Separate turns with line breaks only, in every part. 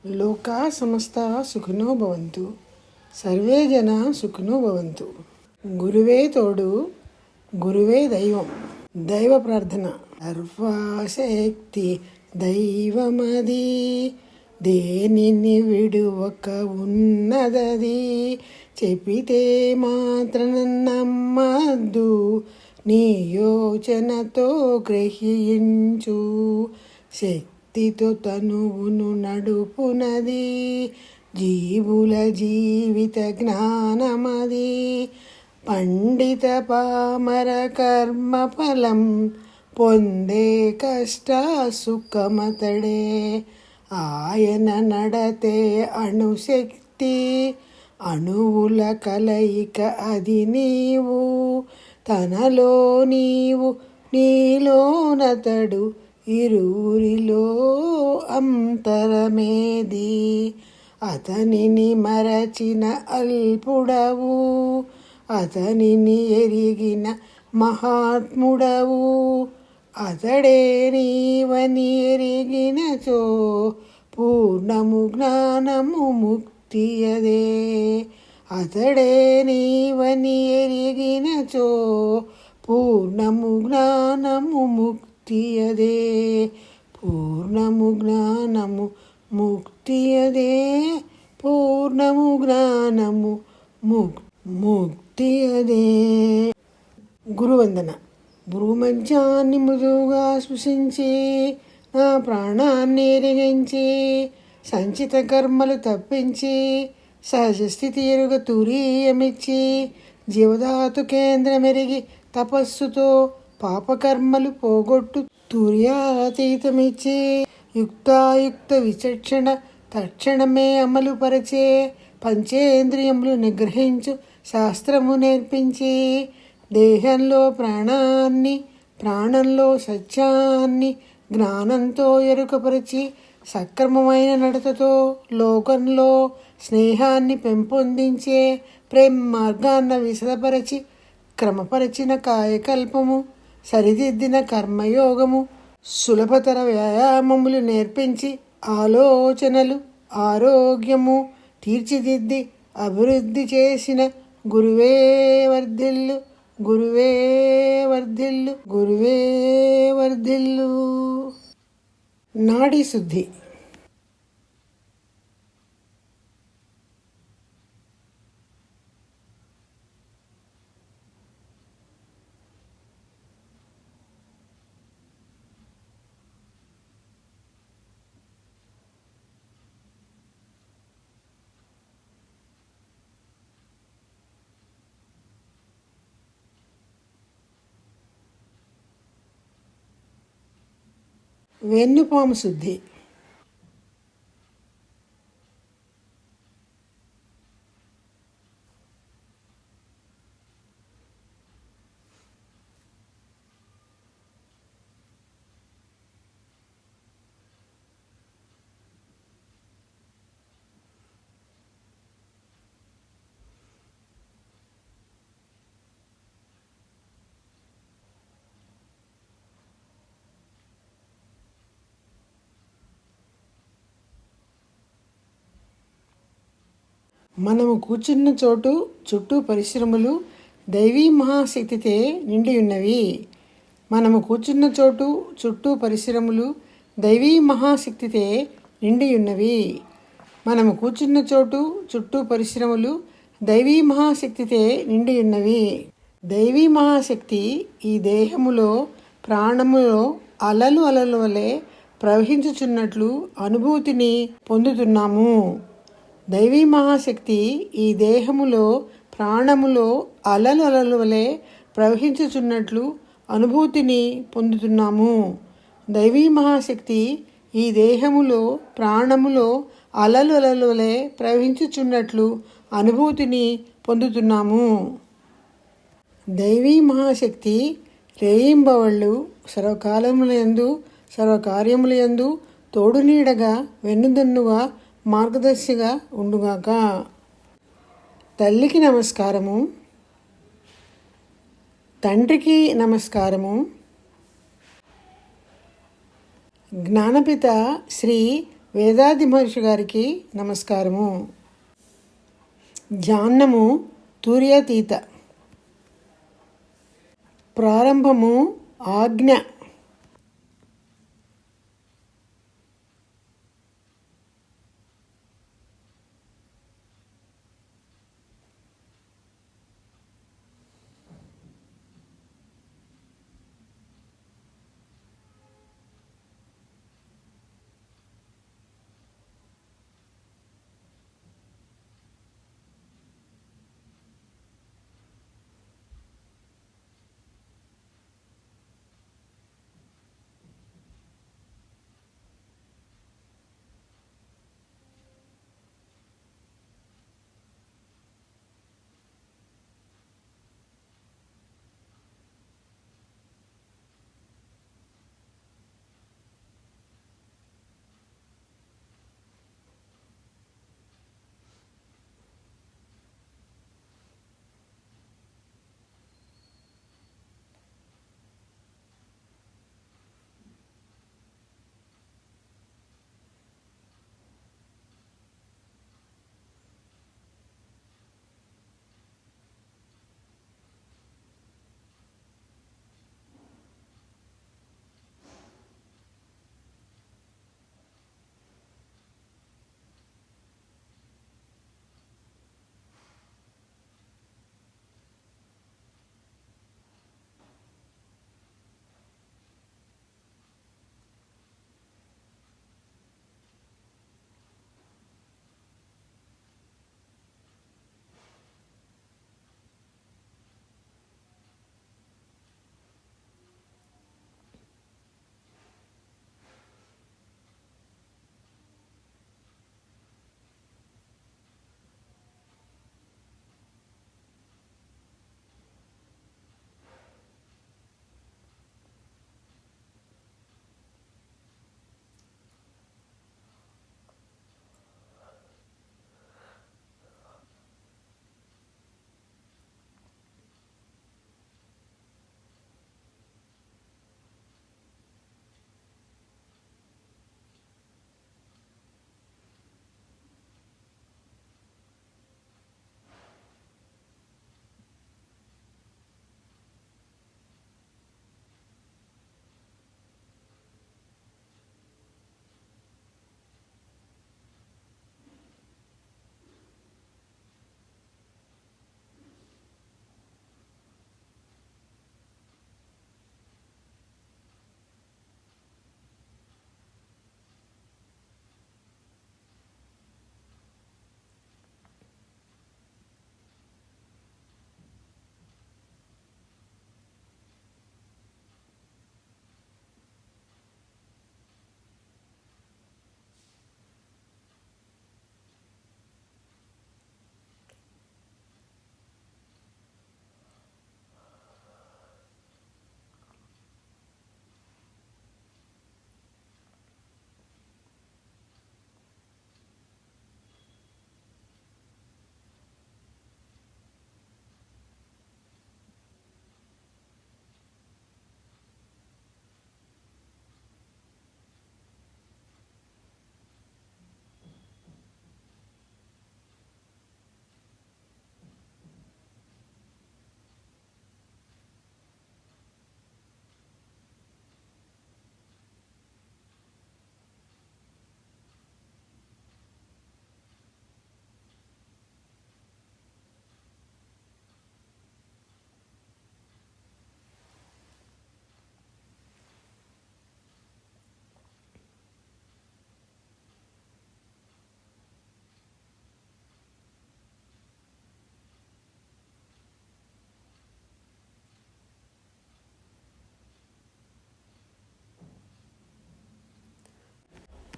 లోకా సమస్త సుఖినో భవంతు. సర్వే జన సుఖినో భవంతు. గురువే తోడు, గురువే దైవం. దైవ ప్రార్థన. సర్వశక్తి దైవమది, దేనిని విడువక ఉన్నదది. చెప్పితే మాత్రం నమ్మద్దు, నీ యోచనతో గ్రహించు. శక్తితో తనువును నడుపునది, జీవుల జీవిత జ్ఞానమది. పండిత పామర కర్మ ఫలం పొందే కష్ట సుఖమతడే. ఆయన నడతే అణుశక్తి, అణువుల కలయిక అది నీవు. తనలో నీవు, నీలోనతడు, ఇరువురిలో అంతరమేది. అతనిని మరచిన అల్పుడవు, అతనిని ఎరిగిన మహాత్ముడవు. అతడే నీవని ఎరిగినచో, పూర్ణము జ్ఞానము ముక్తియదే. అతడే నీవని ఎరిగినచో, పూర్ణము జ్ఞానము ముక్తియదే. పూర్ణము జ్ఞానము ముక్తియదే. పూర్ణము జ్ఞానము ముక్తియదే. గురువందన. భూమధ్యాన్ని మృదువుగా స్పృశించి, నా ప్రాణాన్ని ఎరిగించి, సంచిత కర్మలు తప్పించి, సహజ స్థితి ఎరుగ తురీయమిచ్చి, జీవధాతు కేంద్రమెరిగి తపస్సుతో పాపకర్మలు పోగొట్టు తుర్యాతీతమిచ్చి, యుక్తాయుక్త విచక్షణ తక్షణమే అమలు పరిచే, పంచేంద్రియములు నిగ్రహించు శాస్త్రము నేర్పించి, దేహంలో ప్రాణాన్ని, ప్రాణంలో సత్యాన్ని జ్ఞానంతో ఎరుకపరిచి, సక్రమమైన నడతతో లోకంలో స్నేహాన్ని పెంపొందించే ప్రేమ మార్గాన్న విశదపరచి, క్రమపరిచిన కాయకల్పము, సరిదిద్దిన కర్మయోగము, సులభతర వ్యాయామములు నేర్పించి, ఆలోచనలు ఆరోగ్యము తీర్చిదిద్ది అభివృద్ధి చేసిన గురువే వర్ధిల్లు, గురువే వర్ధిల్లు, గురువే వర్ధిల్లు. నాడీ శుద్ధి. వెన్నుపాము శుద్ధి. మనము కూర్చున్న చోటు చుట్టూ పరిశ్రమలు దైవీ మహాశక్తితే నిండి ఉన్నవి. మనము కూర్చున్న చోటు చుట్టూ పరిశ్రమలు దైవీ మహాశక్తితే నిండి ఉన్నవి. మనము కూర్చున్న చోటు చుట్టూ పరిశ్రమలు దైవీ మహాశక్తితే నిండి ఉన్నవి. దైవీ మహాశక్తి ఈ దేహములో, ప్రాణములో అలలు అలలు వలె ప్రవహించుచున్నట్లు అనుభూతిని పొందుతున్నాము. దైవీ మహాశక్తి ఈ దేహములో, ప్రాణములో అలలు అలలు వలె ప్రవహించుచున్నట్లు అనుభూతిని పొందుతున్నాము. దైవీ మహాశక్తి ఈ దేహములో, ప్రాణములో అలలు అలలు వలె ప్రవహించుచున్నట్లు అనుభూతిని పొందుతున్నాము. దైవీ మహాశక్తి రేయింబవళ్ళు సర్వకాలములందు, సర్వకార్యములందు తోడునీడగా, వెన్నుదన్నుగా, మార్గదర్శిగా ఉండుగాక. తల్లికి నమస్కారము, తండ్రికి నమస్కారము. జ్ఞానపిత శ్రీ వేదాది మహర్షి గారికి నమస్కారము. ధ్యానము తుర్యతీత. ప్రారంభము ఆజ్ఞ.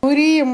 తురియం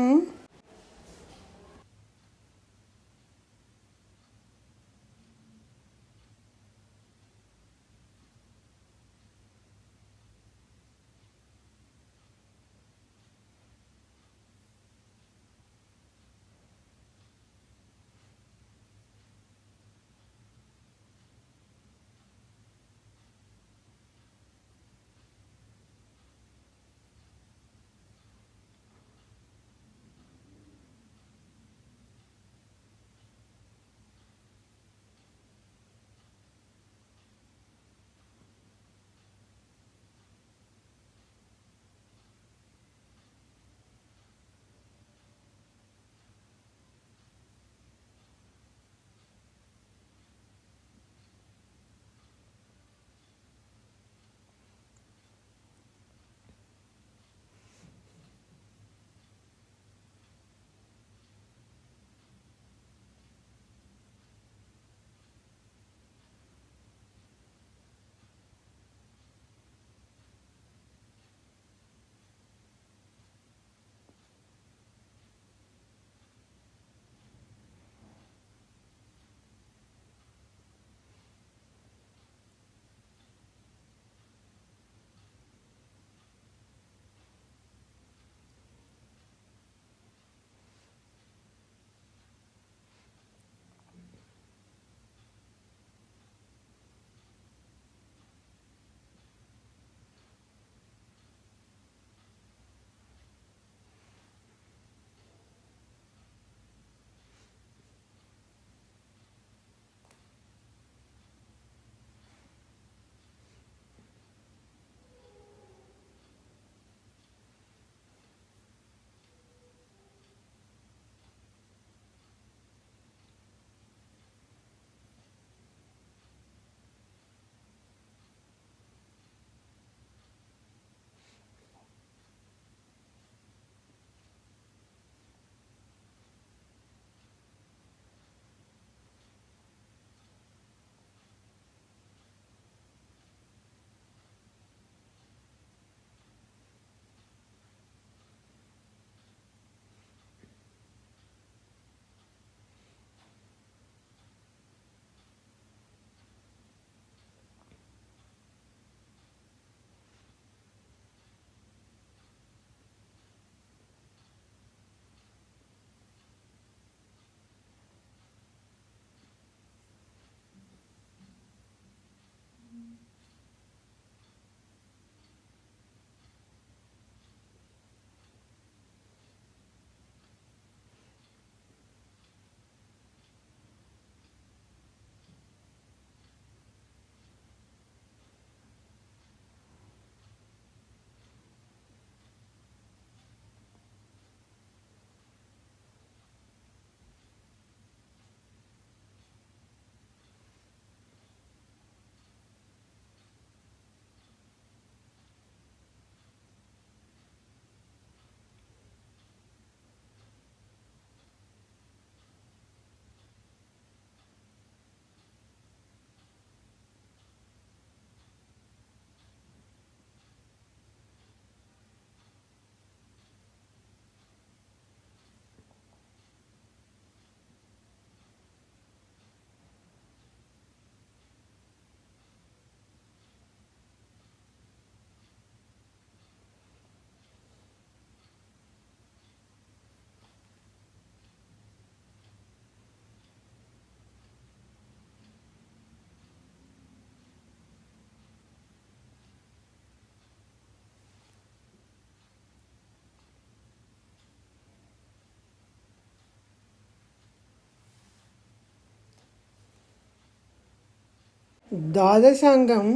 ద్వాదశాంగం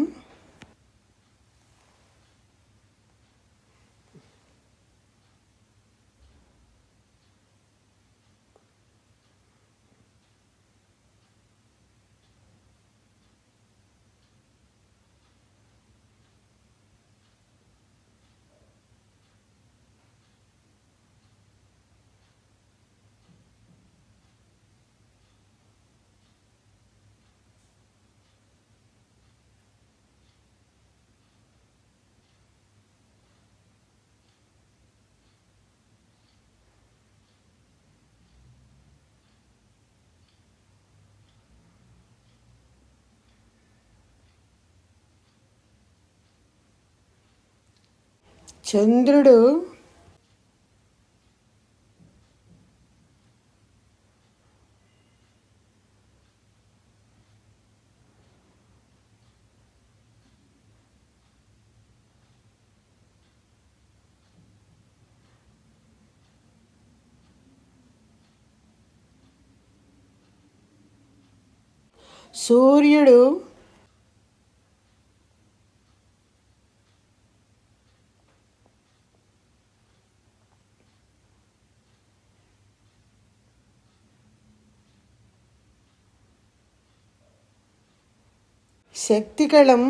చంద్రుడు సూర్యుడు శక్తికళం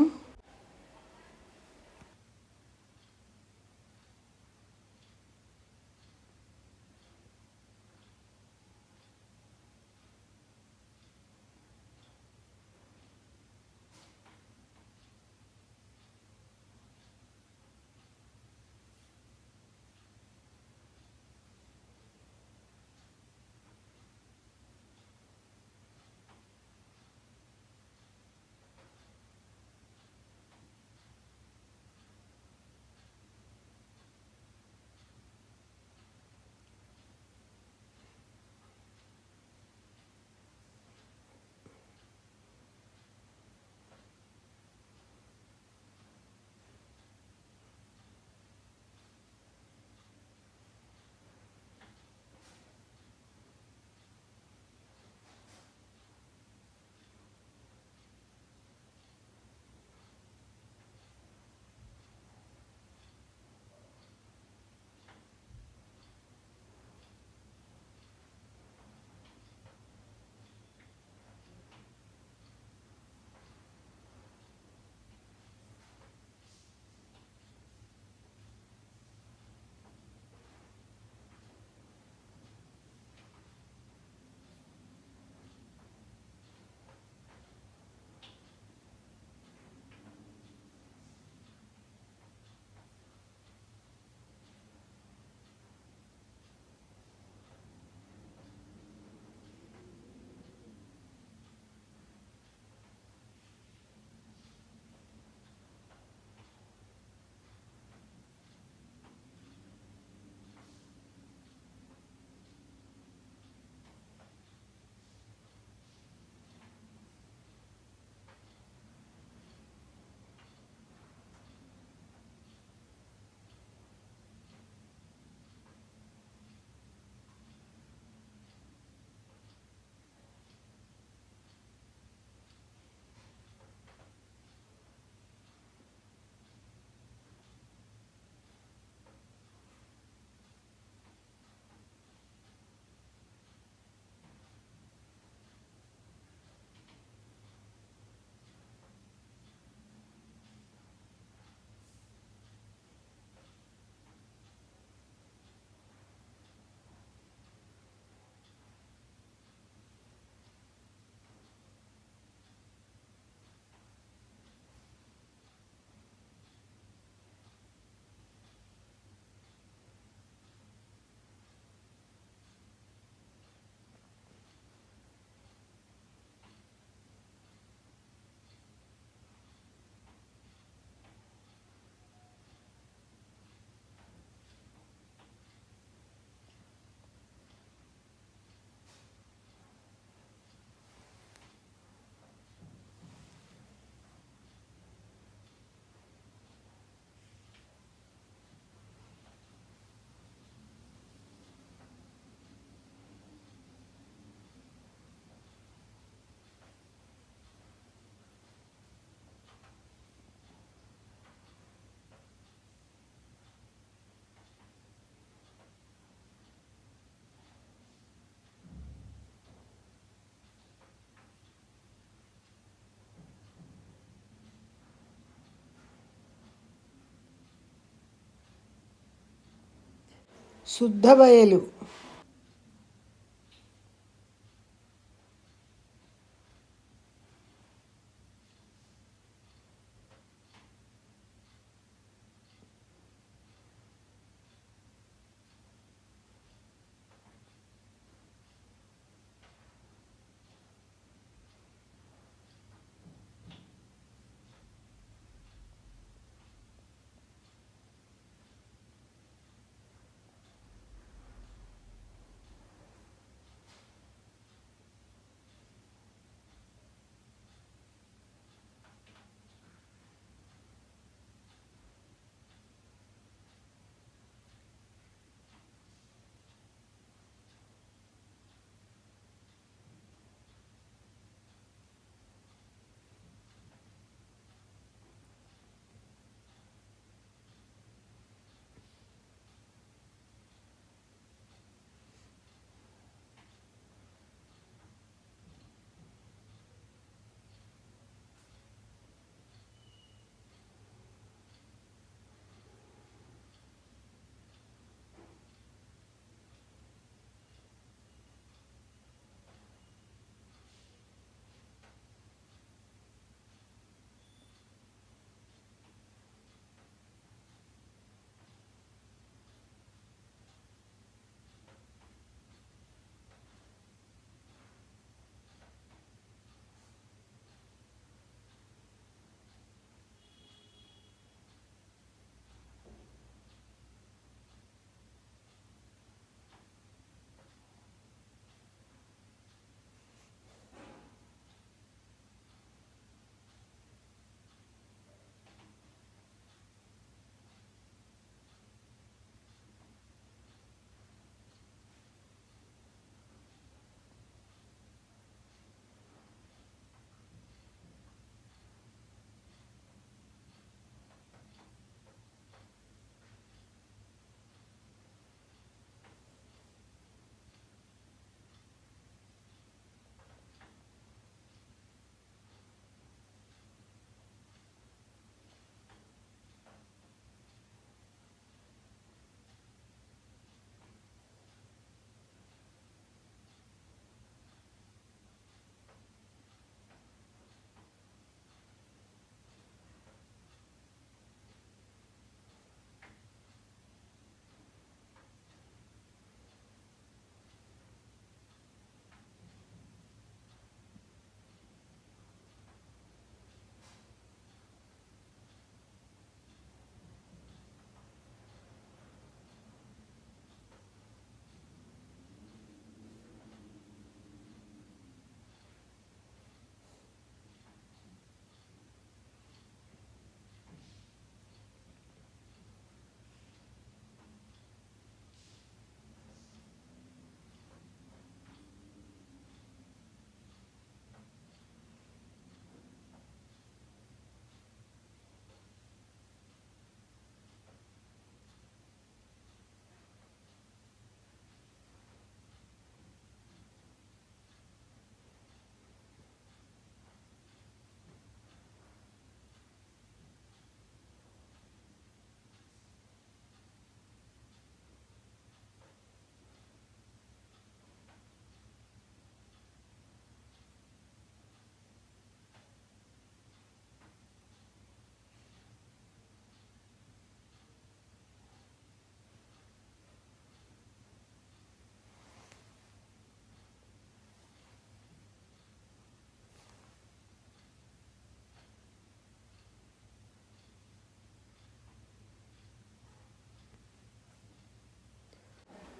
శుద్ధబయలు.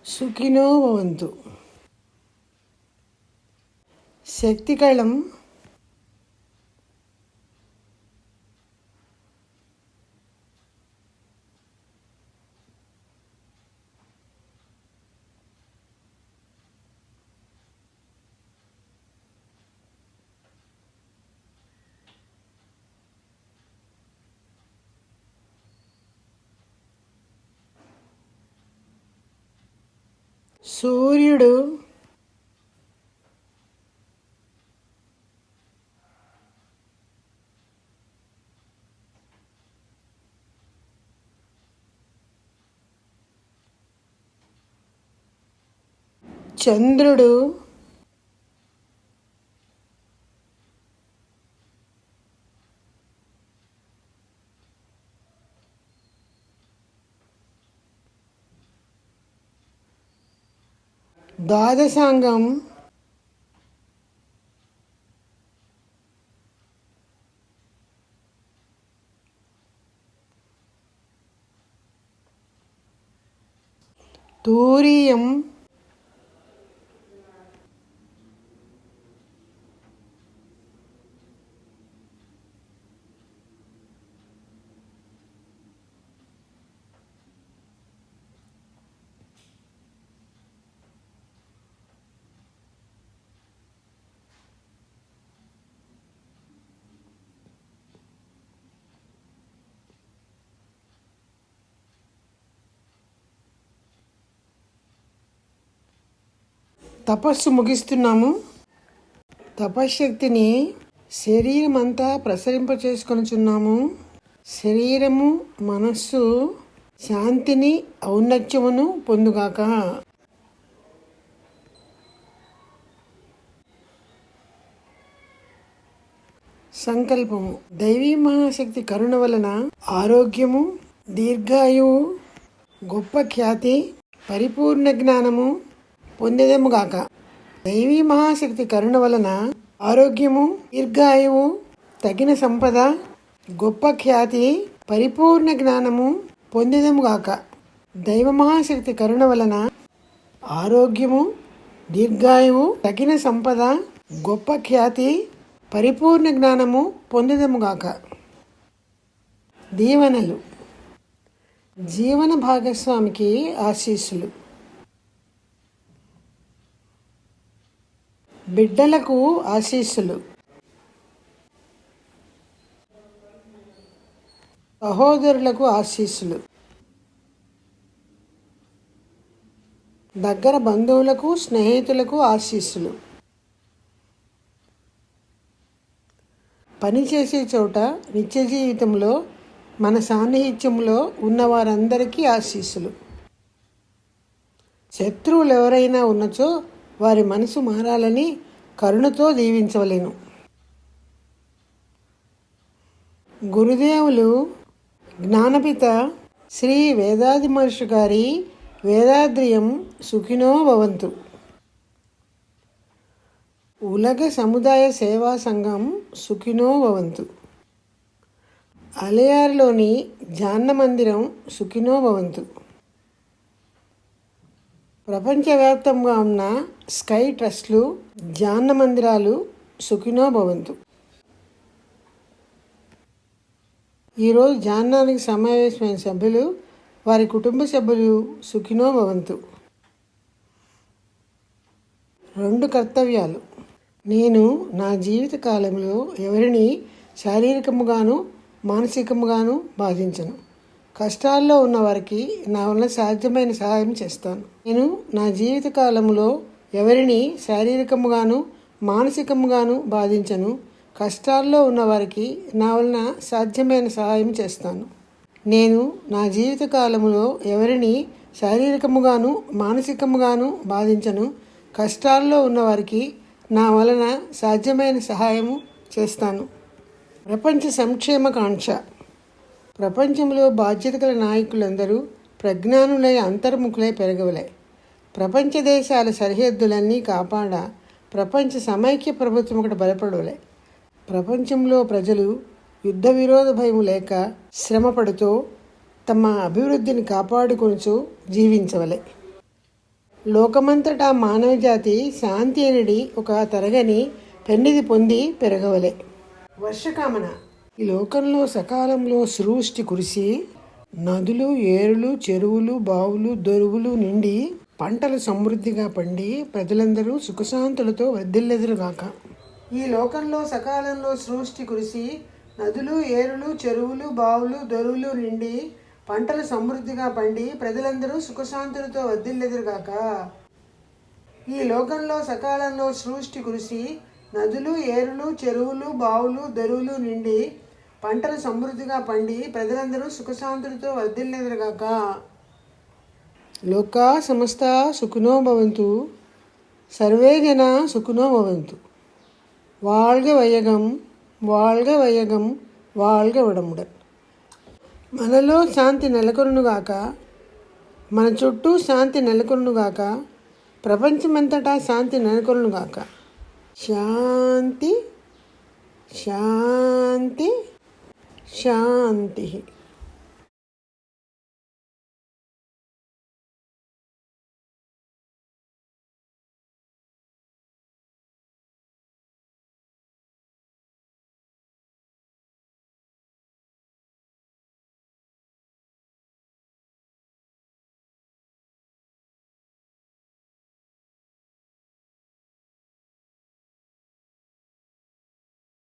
సుఖినో భవంతు. శక్తికళం సూర్యుడు చంద్రుడు, ద్వాదశాంగం, తూరియం, తపస్సు ముగిస్తున్నాము. తపశ్శక్తిని శరీరమంతా ప్రసరింపచేసుకొనుచున్నాము. శరీరము, మనస్సు శాంతిని, ఔన్నత్యమును పొందుగాక. సంకల్పము. దైవీ మహాశక్తి కరుణ వలన ఆరోగ్యము, దీర్ఘాయువు, గొప్ప ఖ్యాతి, పరిపూర్ణ జ్ఞానము పొందెదముగాక. దైవీ మహాశక్తి కరుణ వలన ఆరోగ్యము, దీర్ఘాయువు, తగిన సంపద, గొప్ప ఖ్యాతి, పరిపూర్ణ జ్ఞానము పొందెదముగాక. దైవ మహాశక్తి కరుణ వలన ఆరోగ్యము, దీర్ఘాయువు, తగిన సంపద, గొప్ప ఖ్యాతి, పరిపూర్ణ జ్ఞానము పొందెదముగాక. దీవెనలు. జీవన భాగస్వామికి ఆశీస్సులు. బిడ్డలకు ఆశీస్సులు. సహోదరులకు ఆశీస్సులు. దగ్గర బంధువులకు, స్నేహితులకు ఆశీస్సులు. పనిచేసే చోట, నిత్య జీవితంలో మన సాన్నిహిత్యంలో ఉన్న వారందరికీ ఆశీస్సులు. శత్రువులు ఎవరైనా ఉన్నచో వారి మనసు మారాలని కరుణతో దీవించవలెను. గురుదేవులు జ్ఞానపిత శ్రీ వేదాది మహర్షి గారి వేదాద్రియం సుఖినో భవంతు. ఉలగ సముదాయ సేవా సంఘం సుఖినో భవంతు. అలయార్లోని జాన్న మందిరం సుఖినో భవంతు. ప్రపంచవ్యాప్తంగా ఉన్న స్కై ట్రస్ట్లు, జాన్న మందిరాలు సుఖినో భవంతు. ఈరోజు జాన్నానికి సమావేశమైన సభ్యులు, వారి కుటుంబ సభ్యులు సుఖినో భవంతు. 2 కర్తవ్యాలు. నేను నా జీవిత కాలంలో ఎవరిని శారీరకముగాను, మానసికముగాను బాధించను. కష్టాల్లో ఉన్న వారికి నా వలన సాధ్యమైన సహాయం చేస్తాను. నేను నా జీవిత కాలంలో ఎవరిని శారీరకముగాను, మానసికముగాను బాధించను. కష్టాల్లో ఉన్న వారికి నా వలన సాధ్యమైన సహాయం చేస్తాను. నేను నా జీవిత కాలంలో ఎవరిని శారీరకముగాను, మానసికముగాను బాధించను. కష్టాల్లో ఉన్నవారికి నా వలన సాధ్యమైన సహాయము చేస్తాను. ప్రపంచ సంక్షేమకాంక్ష. ప్రపంచంలో బాధ్యత గల నాయకులందరూ ప్రజ్ఞానులై అంతర్ముఖులై పెరగవలే. ప్రపంచ దేశాల సరిహద్దులన్నీ కాపాడ ప్రపంచ సమైక్య ప్రభుత్వం ఒకటి బలపడవలే. ప్రపంచంలో ప్రజలు యుద్ధ విరోధ భయం లేక శ్రమపడుతూ తమ అభివృద్ధిని కాపాడుకొనుచు జీవించవలే. లోకమంతటా మానవజాతి శాంతి అనేది ఒక తరగని పెన్నిది పొంది పెరగవలే. వర్షకామన. ఈ లోకంలో సకాలంలో సృష్టి కురిసి నదులు, ఏరులు, చెరువులు, బావులు, దొరువులు నిండి పంటలు సమృద్ధిగా పండి ప్రజలందరూ సుఖశాంతులతో వర్ధిల్లెదరుగాక. ఈ లోకంలో సకాలంలో సృష్టి కురిసి నదులు, ఏరులు, చెరువులు, బావులు, దొరువులు నిండి పంటలు సమృద్ధిగా పండి ప్రజలందరూ సుఖశాంతులతో వర్ధిల్లెదరుగాక. ఈ లోకంలో సకాలంలో సృష్టి కురిసి నదులు, ఏరులు, చెరువులు, బావులు, దొరువులు నిండి పంటలు సమృద్ధిగా పండి ప్రజలందరూ సుఖశాంతులతో వర్ధిల్లెదరుగాక. లోకా సమస్త సుఖినో భవంతు. సర్వే జనా సుఖినో భవంతు. வாழ்க வையகம், வாழ்க వైయగం, வாழ்க వడముடன். మనలో శాంతి నెలకొనుగాక, మన చుట్టూ శాంతి నెలకొనుగాక, ప్రపంచమంతటా శాంతి నెలకొనుగాక. శాంతి శాంతి శాంతి.